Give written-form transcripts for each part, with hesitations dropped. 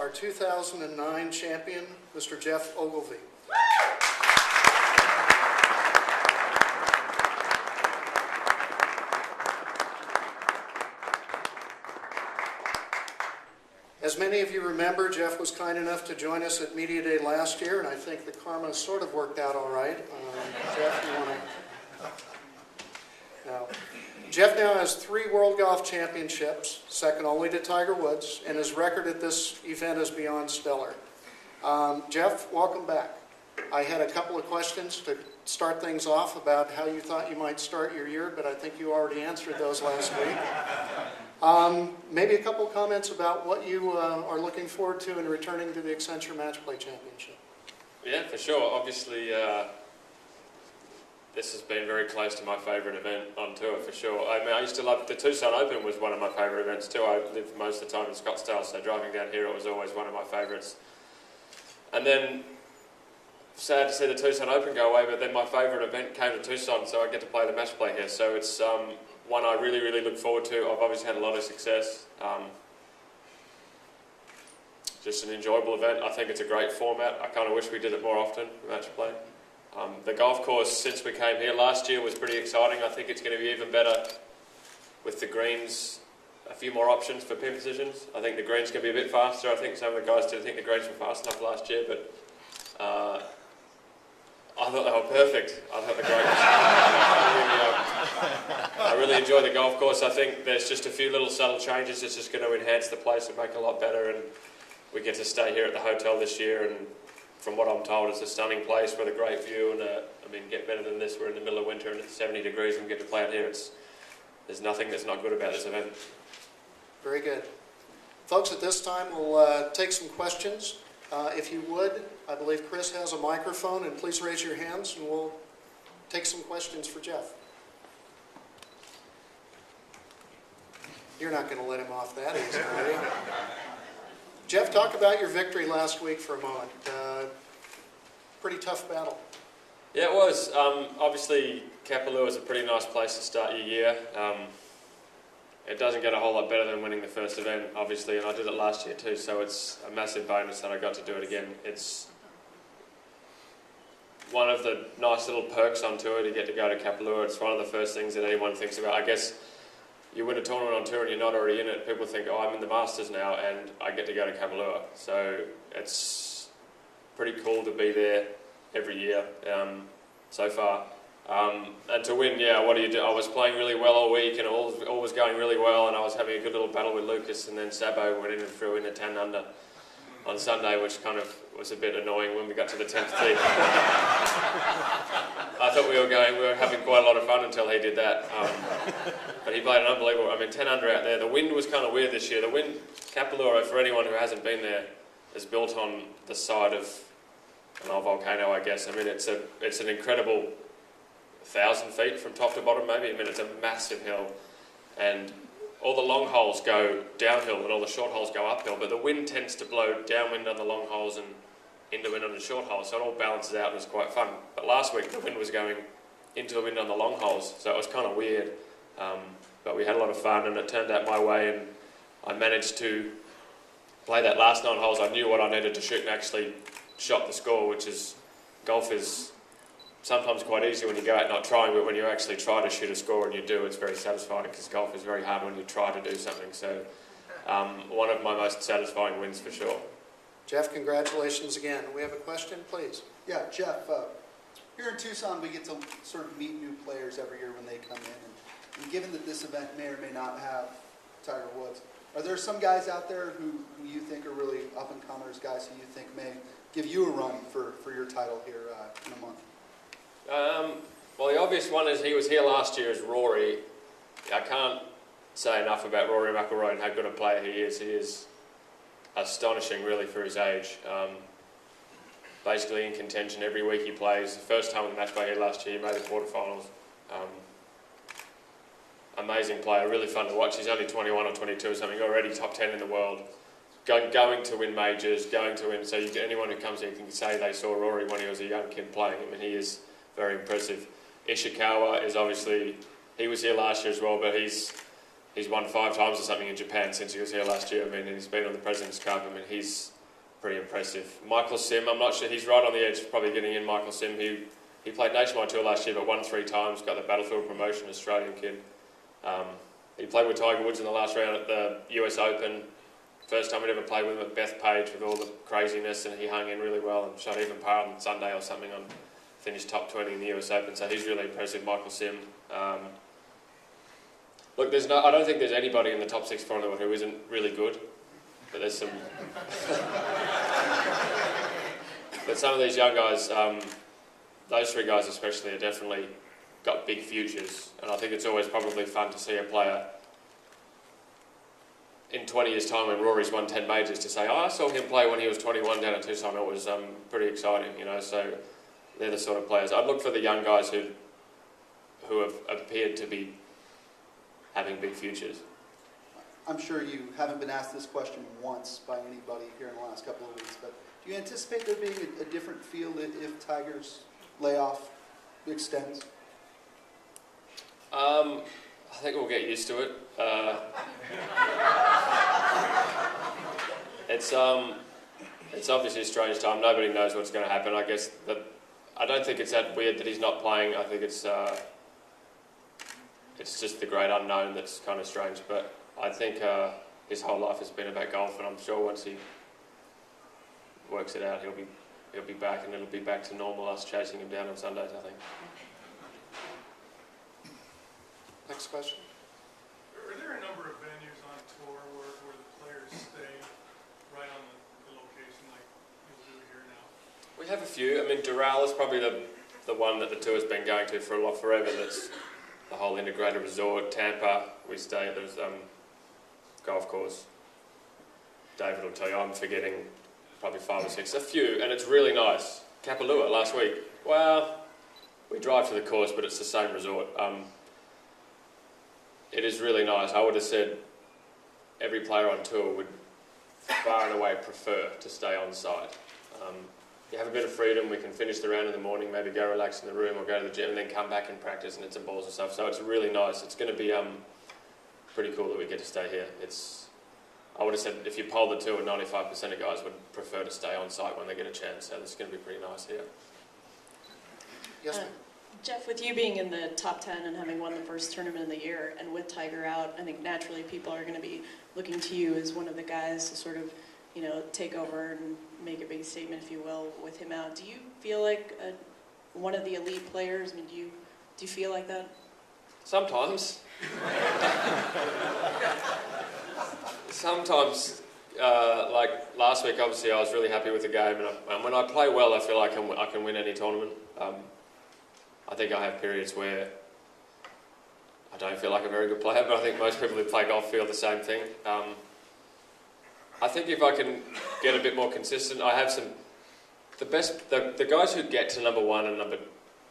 our 2009 champion, Mr. Geoff Ogilvy. As many of you remember, Geoff was kind enough to join us at Media Day last year, and I think the karma sort of worked out all right. Geoff, you want to... No. Geoff now has 3 World Golf Championships, second only to Tiger Woods, and his record at this event is beyond stellar. Geoff, welcome back. I had a couple of questions to start things off about how you thought you might start your year, but I think you already answered those last week. Maybe a couple of comments about what you are looking forward to in returning to the Accenture Match Play Championship. Yeah, for sure. Obviously, this has been very close to my favourite event on tour, for sure. I mean, I used to love the Tucson Open was one of my favourite events too. I lived most of the time in Scottsdale, so driving down here it was always one of my favourites. And then, sad to see the Tucson Open go away, but then my favourite event came to Tucson, so I get to play the match play here. So it's one I really, really look forward to. I've obviously had a lot of success. Just an enjoyable event. I think it's a great format. I kind of wish we did it more often, match play. The golf course, since we came here last year, was pretty exciting. I think it's going to be even better with the greens, a few more options for pin positions. I think the greens can be a bit faster. I think some of the guys didn't think the greens were fast enough last year, but I thought they were perfect. I thought the greens. I really enjoy the golf course. I think there's just a few little subtle changes that's just going to enhance the place and make it a lot better. And we get to stay here at the hotel this year, and from what I'm told, it's a stunning place with a great view. And I mean, get better than this. We're in the middle of winter and it's 70 degrees, and we get to play out here. There's nothing that's not good about this event. Very good. Folks, at this time we'll take some questions. If you would, I believe Chris has a microphone, and please raise your hands and we'll take some questions for Geoff. You're not going to let him off that easy, are you? Geoff, talk about your victory last week for a moment. Pretty tough battle. Yeah, it was. Obviously, Kapalua is a pretty nice place to start your year. It doesn't get a whole lot better than winning the first event, obviously, and I did it last year too, so it's a massive bonus that I got to do it again. It's one of the nice little perks on tour to get to go to Kapalua. It's one of the first things that anyone thinks about. I guess you win a tournament on tour and you're not already in it, people think, oh, I'm in the Masters now and I get to go to Kapalua. So it's pretty cool to be there every year so far. And to win, yeah, what do you do? I was playing really well all week and all was going really well, and I was having a good little battle with Lucas, and then Sabo went in and threw in a 10 under on Sunday, which kind of was a bit annoying when we got to the 10th tee. I thought we were having quite a lot of fun until he did that. But he played an unbelievable, 10 under out there. The wind was kind of weird this year. The wind, Kapalua, for anyone who hasn't been there, is built on the side of an old volcano, I guess. I mean, it's an incredible 1,000 feet from top to bottom, maybe. I mean, it's a massive hill, and all the long holes go downhill and all the short holes go uphill, but the wind tends to blow downwind on the long holes and into wind on the short holes, so it all balances out and it's quite fun. But last week the wind was going into the wind on the long holes, so it was kind of weird, but we had a lot of fun and it turned out my way, and I managed to play that last 9 holes. I knew what I needed to shoot and actually shot the score, which is, golf is sometimes quite easy when you go out not trying, but when you actually try to shoot a score and you do, it's very satisfying, because golf is very hard when you try to do something. So one of my most satisfying wins for sure. Geoff, congratulations again. We have a question, please. Yeah, Geoff, here in Tucson we get to sort of meet new players every year when they come in, and given that this event may or may not have Tiger Woods, are there some guys out there who you think are really up-and-comers, guys who you think may give you a run for your title here in a month? Well, the obvious one is he was here last year is Rory. I can't say enough about Rory McIlroy and how good a player he is. He is astonishing, really, for his age. Basically in contention every week he plays. The first time in the match play here last year, he made the quarterfinals. Amazing player, really fun to watch. He's only 21 or 22 or something, already top 10 in the world. Going to win majors, going to win. So anyone who comes here can say they saw Rory when he was a young kid playing. I mean, he is very impressive. Ishikawa is obviously, he was here last year as well, but he's he's won 5 times or something in Japan since he was here last year. I mean, and he's been on the President's Cup. I mean, he's pretty impressive. Michael Sim, I'm not sure, he's right on the edge of probably getting in. Michael Sim, he played Nationwide Tour last year but won 3 times, got the Battlefield promotion, Australian kid. He played with Tiger Woods in the last round at the US Open. First time I'd ever played with him at Bethpage with all the craziness, and he hung in really well and shot even par on Sunday or something, on finished top 20 in the US Open, so he's really impressive, Michael Sim. Look, I don't think there's anybody in the top 6 for who isn't really good, but there's some... but some of these young guys, those 3 guys especially, are definitely got big futures, and I think it's always probably fun to see a player in 20 years' time when Rory's won 10 majors to say, oh, I saw him play when he was 21 down at Tucson. It was pretty exciting, you know, so they're the sort of players. I'd look for the young guys who have appeared to be having big futures. I'm sure you haven't been asked this question once by anybody here in the last couple of weeks, but do you anticipate there being a different feel if Tiger's layoff extends? I think we'll get used to it. It's obviously a strange time. Nobody knows what's going to happen. I guess that I don't think it's that weird that he's not playing. I think it's just the great unknown that's kind of strange. But I think his whole life has been about golf, and I'm sure once he works it out, he'll be back, and it'll be back to normal. Us chasing him down on Sundays, I think. Next question. Are there a number of venues on tour where the players stay right on the location like you'll do here now? We have a few. I mean, Doral is probably the one that the tour's been going to for forever. That's the whole integrated resort. Tampa, we stay. There's golf course. David will tell you, I'm forgetting probably 5 or 6. A few, and it's really nice. Kapalua last week. Well, we drive to the course, but it's the same resort. It is really nice. I would have said every player on tour would far and away prefer to stay on site. You have a bit of freedom. We can finish the round in the morning, maybe go relax in the room or go to the gym and then come back and practice and hit some balls and stuff. So it's really nice. It's going to be pretty cool that we get to stay here. I would have said if you poll the tour, 95% of guys would prefer to stay on site when they get a chance. So it's going to be pretty nice here. Yes, ma'am. Jeff, with you being in the top 10 and having won the first tournament of the year, and with Tiger out, I think naturally people are going to be looking to you as one of the guys to sort of, you know, take over and make a big statement, if you will, with him out. Do you feel like one of the elite players? I mean, do you feel like that? Sometimes. Sometimes, like last week, obviously, I was really happy with the game, and when I play well, I feel like I can win any tournament. I think I have periods where I don't feel like a very good player, but I think most people who play golf feel the same thing. I think if I can get a bit more consistent, I have the guys who get to number 1 and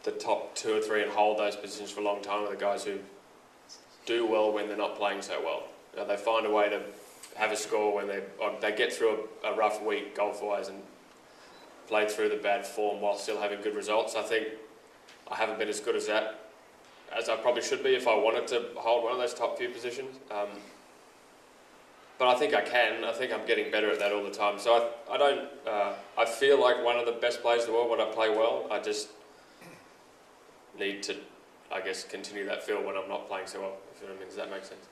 the top 2 or 3 and hold those positions for a long time are the guys who do well when they're not playing so well. You know, they find a way to have a score when they get through a rough week golf-wise and play through the bad form while still having good results. I think I haven't been as good as that as I probably should be if I wanted to hold one of those top few positions. But I think I can. I think I'm getting better at that all the time. So I feel like one of the best players in the world when I play well. I just need to, I guess, continue that feel when I'm not playing so well, if you know what I mean. Does that make sense?